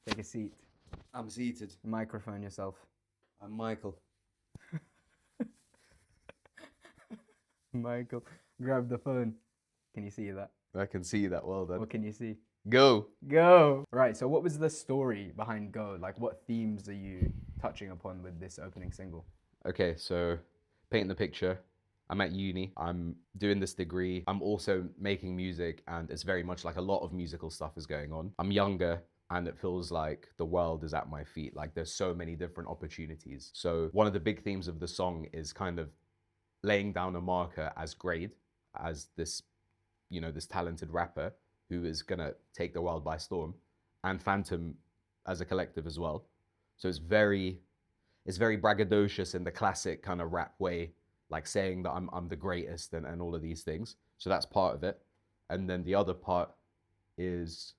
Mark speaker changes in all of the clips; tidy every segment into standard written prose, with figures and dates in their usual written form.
Speaker 1: Take a seat.
Speaker 2: I'm seated.
Speaker 1: Microphone yourself.
Speaker 2: I'm Michael.
Speaker 1: Michael, grab the phone. Can you see that?
Speaker 2: I can see that well done.
Speaker 1: What can you see?
Speaker 2: Go.
Speaker 1: Go! Right, so what was the story behind Go? Like, what themes are you touching upon with this opening single?
Speaker 2: Okay, so paint the picture. I'm at uni. I'm doing this degree. I'm also making music, and it's very much like a lot of musical stuff is going on. I'm younger, and it feels like the world is at my feet. Like there's so many different opportunities. So one of the big themes of the song is kind of laying down a marker as Grade, as this, this talented rapper who is gonna take the world by storm, and Phantom as a collective as well. So it's very braggadocious in the classic kind of rap way, like saying that I'm the greatest and all of these things. So that's part of it. And then the other part is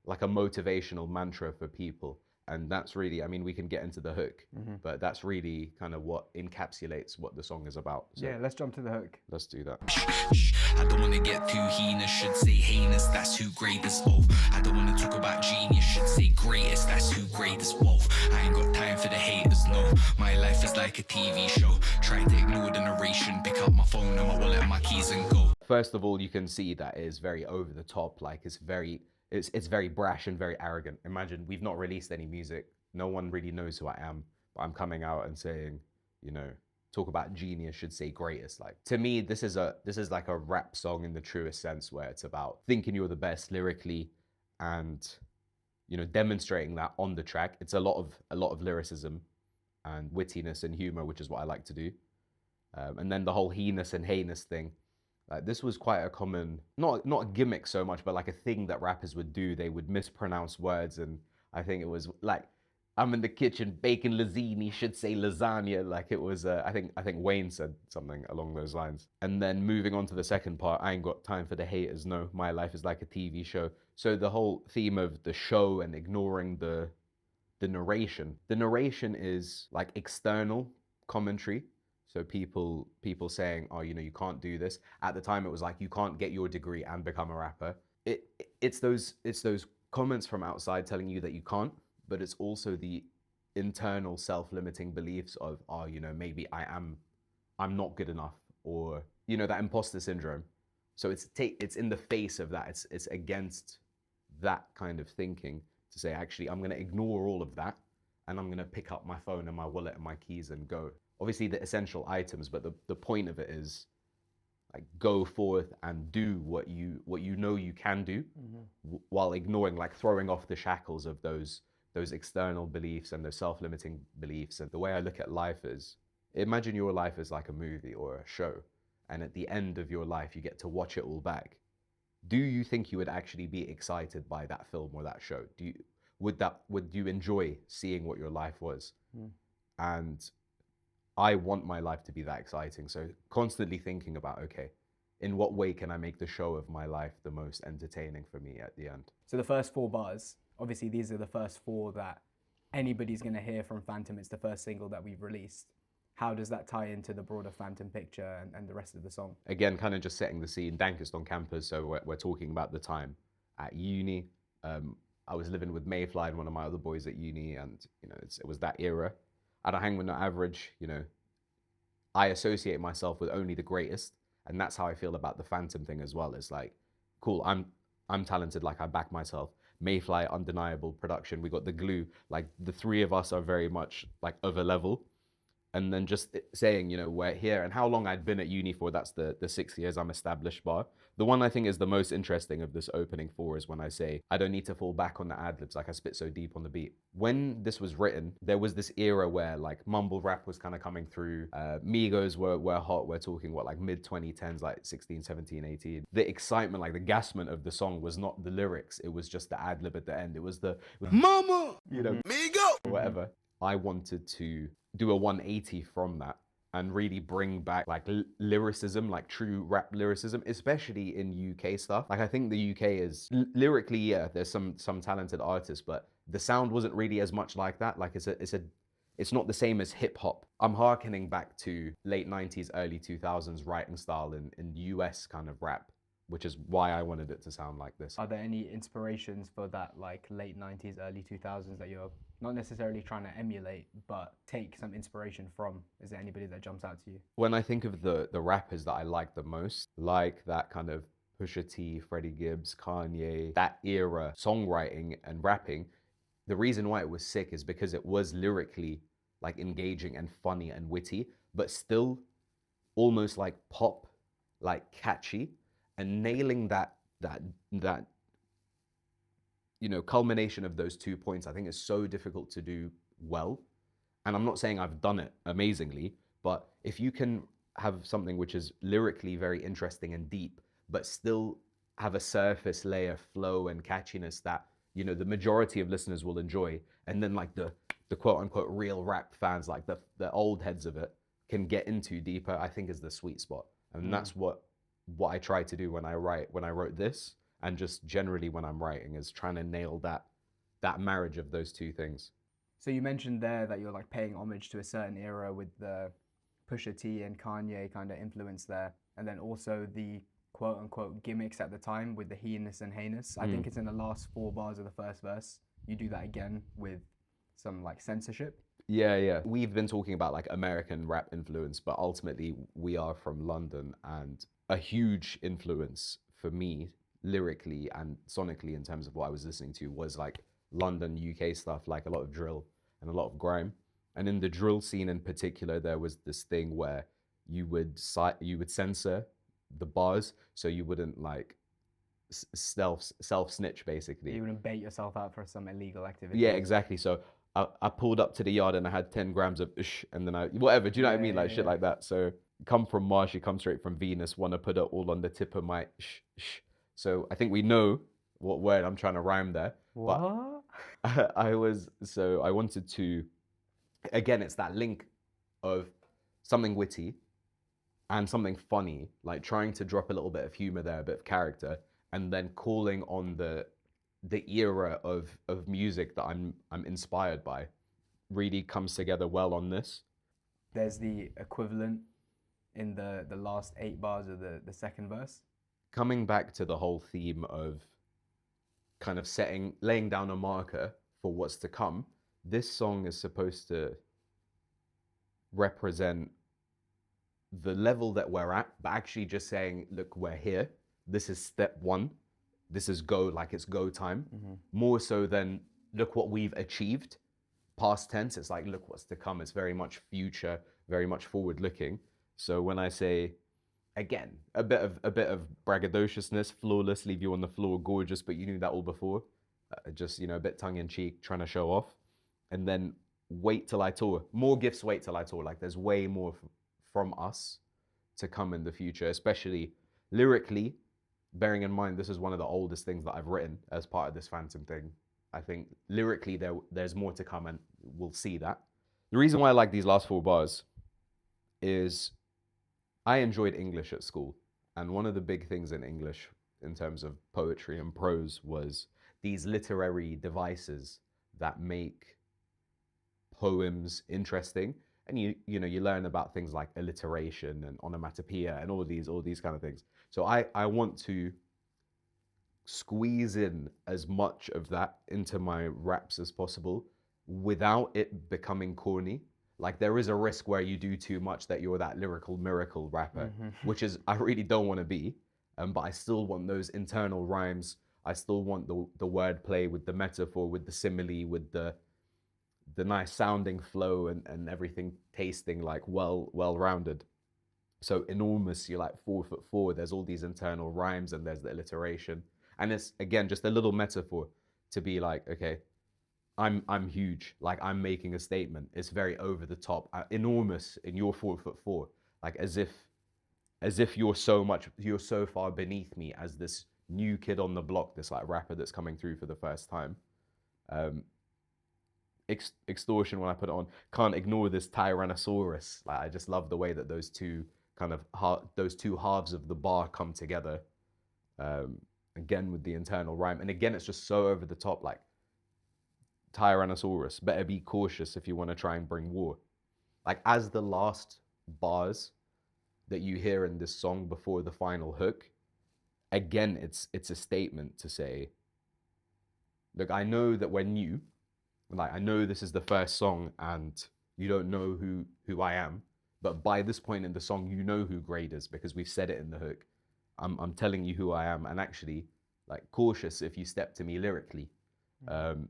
Speaker 2: like a motivational mantra for people. And that's really, I mean, we can get into the hook, but that's really kind of what encapsulates what the song is about. So
Speaker 1: Yeah, let's jump to the hook.
Speaker 2: let's do that.
Speaker 3: I don't wanna get too heinous, should say heinous, that's who Grade is. Oh, I don't wanna talk about genius, should say greatest, that's who Grade is. Whoa, I ain't got time for the haters, no. My life is like a TV show. Try to ignore the narration, pick up my phone and my wallet and my keys and go.
Speaker 2: First of all, you can see that it is very over the top. Like it's very brash and very arrogant. Imagine we've not released any music. No one really knows who I am, but I'm coming out and saying, talk about genius, should say greatest. Like to me, this is like a rap song in the truest sense, where it's about thinking you're the best lyrically and demonstrating that on the track. It's a lot of lyricism and wittiness and humor, which is what I like to do. And then the whole heinous and heinous thing. This was quite a common, not a gimmick so much, but like a thing that rappers would do. They would mispronounce words, and I think it was like, I'm in the kitchen baking lasagna, should say lasagna. Like it was, I think Wayne said something along those lines. And then moving on to the second part, I ain't got time for the haters. No, my life is like a TV show. So the whole theme of the show and ignoring the narration. The narration is like external commentary. So people saying, oh, you can't do this. At the time, it was like, you can't get your degree and become a rapper. It's those comments from outside telling you that you can't, but it's also the internal self-limiting beliefs of, oh, maybe I'm not good enough, or that imposter syndrome. So it's in the face of that. It's against that kind of thinking to say, actually, I'm going to ignore all of that, and I'm going to pick up my phone and my wallet and my keys and go. Obviously the essential items, but the point of it is like go forth and do what you know you can do, while ignoring, like throwing off the shackles of those external beliefs and those self-limiting beliefs. And the way I look at life is, imagine your life is like a movie or a show, and at the end of your life you get to watch it all back. Do you think you would actually be excited by that film or that show? Would you enjoy seeing what your life was? And I want my life to be that exciting. So constantly thinking about, okay, in what way can I make the show of my life the most entertaining for me at the end?
Speaker 1: So the first 4 bars, obviously these are the first 4 that anybody's going to hear from Phantom. It's the first single that we've released. How does that tie into the broader Phantom picture and the rest of the song?
Speaker 2: Again, kind of just setting the scene. Dankest on campus, so we're talking about the time at uni. I was living with Mayfly and one of my other boys at uni, and it was that era. I don't hang with no average, I associate myself with only the greatest, and that's how I feel about the Phantom thing as well. It's like, cool, I'm talented, like I back myself. Mayfly, undeniable production. We got the glue. Like the 3 of us are very much like of a level. And then just saying, we're here, and how long I'd been at uni for, that's the 6 years I'm established bar. The one I think is the most interesting of this opening 4 is when I say, I don't need to fall back on the ad-libs, like I spit so deep on the beat. When this was written, there was this era where like mumble rap was kind of coming through. Migos were hot. We're talking like mid-2010s, like 16, 17, 18. The excitement, like the gassment of the song was not the lyrics. It was just the ad-lib at the end. It was the, mama, Migo, or whatever. I wanted to do a 180 from that and really bring back like lyricism, like true rap lyricism, especially in UK stuff. Like I think the UK is lyrically, yeah, there's some talented artists, but the sound wasn't really as much like that. Like it's not the same as hip hop. I'm hearkening back to late 90s, early 2000s writing style in US kind of rap, which is why I wanted it to sound like this.
Speaker 1: Are there any inspirations for that, like late 90s, early 2000s, that you're not necessarily trying to emulate, but take some inspiration from? Is there anybody that jumps out to you?
Speaker 2: When I think of the rappers that I like the most, like that kind of Pusha T, Freddie Gibbs, Kanye, that era songwriting and rapping, the reason why it was sick is because it was lyrically like engaging and funny and witty, but still almost like pop, like catchy, and nailing that culmination of those 2 points, I think is so difficult to do well. And I'm not saying I've done it amazingly, but if you can have something which is lyrically very interesting and deep, but still have a surface layer flow and catchiness that, the majority of listeners will enjoy, and then like the quote unquote real rap fans, like the old heads of it, can get into deeper, I think is the sweet spot. And that's what I try to do when I wrote this, and just generally when I'm writing, is trying to nail that marriage of those two things.
Speaker 1: So you mentioned there that you're like paying homage to a certain era with the Pusha T and Kanye kind of influence there, and then also the quote unquote gimmicks at the time with the heinous and heinous. I think it's in the last 4 bars of the first verse. You do that again with some like censorship.
Speaker 2: Yeah. We've been talking about like American rap influence, but ultimately we are from London, and a huge influence for me lyrically and sonically in terms of what I was listening to was like London, UK stuff, like a lot of drill and a lot of grime. And in the drill scene in particular, there was this thing where you would censor the bars, so you wouldn't like self snitch basically.
Speaker 1: You wouldn't bait yourself out for some illegal activity.
Speaker 2: Yeah, exactly. So I pulled up to the yard and I had 10 grams of and then whatever, do you know what I mean? Like shit like that. So come from Mars, you come straight from Venus, want to put it all on the tip of my So I think we know what word I'm trying to rhyme there.
Speaker 1: What?
Speaker 2: But I wanted to, again, it's that link of something witty and something funny, like trying to drop a little bit of humor there, a bit of character, and then calling on the era of music that I'm inspired by really comes together well on this.
Speaker 1: There's the equivalent in the last 8 bars of the second verse.
Speaker 2: Coming back to the whole theme of kind of laying down a marker for what's to come, this song is supposed to represent the level that we're at, but actually just saying, look, we're here. This is step 1. This is it's go time. More so than look what we've achieved. Past tense, it's like, look what's to come. It's very much future, very much forward looking. So when I say, again, a bit of braggadociousness, flawless, leave you on the floor, gorgeous, but you knew that all before. Just, a bit tongue in cheek, trying to show off. And then wait till I tour. More gifts, wait till I tour. Like there's way more from us to come in the future, especially lyrically, bearing in mind this is one of the oldest things that I've written as part of this Phantom thing. I think lyrically there's more to come, and we'll see that. The reason why I like these last 4 bars is I enjoyed English at school, and one of the big things in English in terms of poetry and prose was these literary devices that make poems interesting. And you learn about things like alliteration and onomatopoeia and all these kind of things. So I want to squeeze in as much of that into my raps as possible without it becoming corny. Like there is a risk where you do too much that you're that lyrical miracle rapper, which is I really don't want to be. But I still want those internal rhymes. I still want the wordplay with the metaphor, with the simile, with the nice sounding flow and everything tasting like well-rounded. So enormous, you're like 4'4", there's all these internal rhymes and there's the alliteration. And it's, again, just a little metaphor to be like, okay, I'm huge, like I'm making a statement. It's very over the top, enormous in your 4'4", like as if you're so far beneath me as this new kid on the block, this like rapper that's coming through for the first time. Extortion, when I put it on, can't ignore this Tyrannosaurus. Like I just love the way that those two halves of the bar come together. Again with the internal rhyme, and again it's just so over the top, like Tyrannosaurus, better be cautious if you want to try and bring war. Like as the last bars that you hear in this song before the final hook, again, it's a statement to say, look, I know that we're new, like I know this is the first song and you don't know who I am, but by this point in the song, you know who Grade is because we've said it in the hook. I'm telling you who I am, and actually, like, cautious if you step to me lyrically. And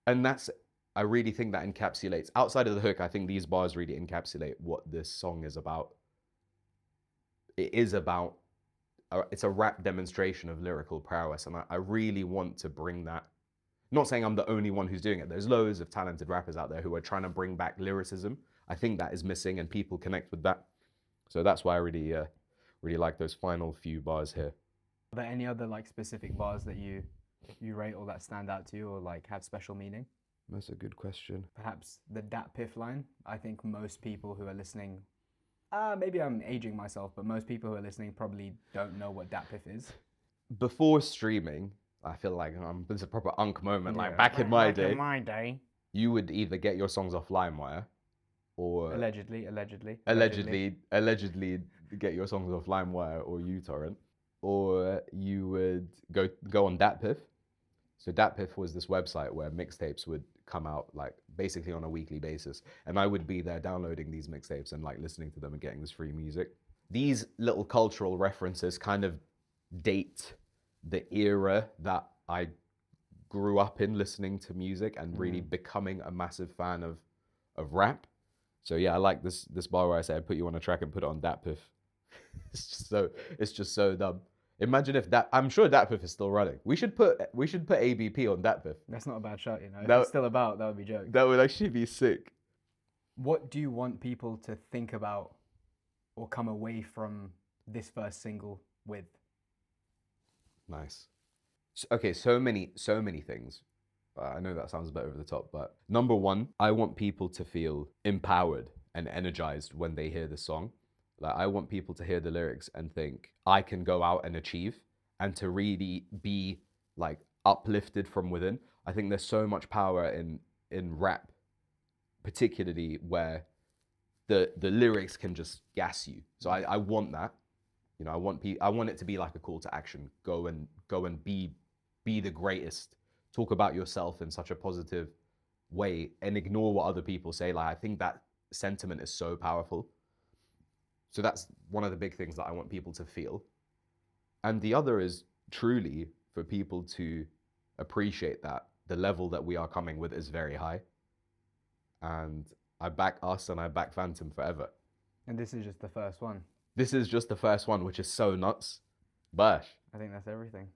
Speaker 2: that's, I really think that encapsulates, outside of the hook, I think these bars really encapsulate what this song is about. It is about, it's a rap demonstration of lyrical prowess, and I really want to bring that. Not saying I'm the only one who's doing it. There's loads of talented rappers out there who are trying to bring back lyricism. I think that is missing, and people connect with that. So that's why I really, really like those final few bars here.
Speaker 1: Are there any other like specific bars that you rate or that stand out to you or like have special meaning?
Speaker 2: That's a good question.
Speaker 1: Perhaps the Dat Piff line. I think most people who are listening, maybe I'm aging myself, but most people who are listening probably don't know what Dat Piff is.
Speaker 2: Before streaming, I feel like it's a proper unk moment. Like
Speaker 1: Yeah.
Speaker 2: back in my day,
Speaker 1: In my day.
Speaker 2: you would either get your songs off LimeWire or
Speaker 1: Allegedly
Speaker 2: get your songs off LimeWire or uTorrent, or you would go on DatPiff. So DatPiff was this website where mixtapes would come out like basically on a weekly basis, and I would be there downloading these mixtapes and like listening to them and getting this free music. These little cultural references kind of date the era that I grew up in listening to music and really becoming a massive fan of rap. So yeah, I like this bar where I say I put you on a track and put it on DatPiff. It's just so dumb. Imagine if I'm sure DatPiff is still running. We should put ABP on DatPiff.
Speaker 1: That's not a bad shot, you know. If
Speaker 2: That-
Speaker 1: it's still about, that would be jokes.
Speaker 2: That would actually be sick.
Speaker 1: What do you want people to think about or come away from this first single with?
Speaker 2: Nice. Okay, so many things. I know that sounds a bit over the top, but number one, I want people to feel empowered and energized when they hear the song. Like, I want people to hear the lyrics and think, I can go out and achieve, and to really be like uplifted from within. I think there's so much power in rap, particularly where the lyrics can just gas you. So I want that. You know, I want it to be like a call to action. Go and be the greatest. Talk about yourself in such a positive way and ignore what other people say. Like, I think that sentiment is so powerful. So that's one of the big things that I want people to feel. And the other is truly for people to appreciate that the level that we are coming with is very high. And I back us and I back Phantom forever.
Speaker 1: And this is just the first one.
Speaker 2: This is just the first one, which is so nuts. Bash.
Speaker 1: I think that's everything.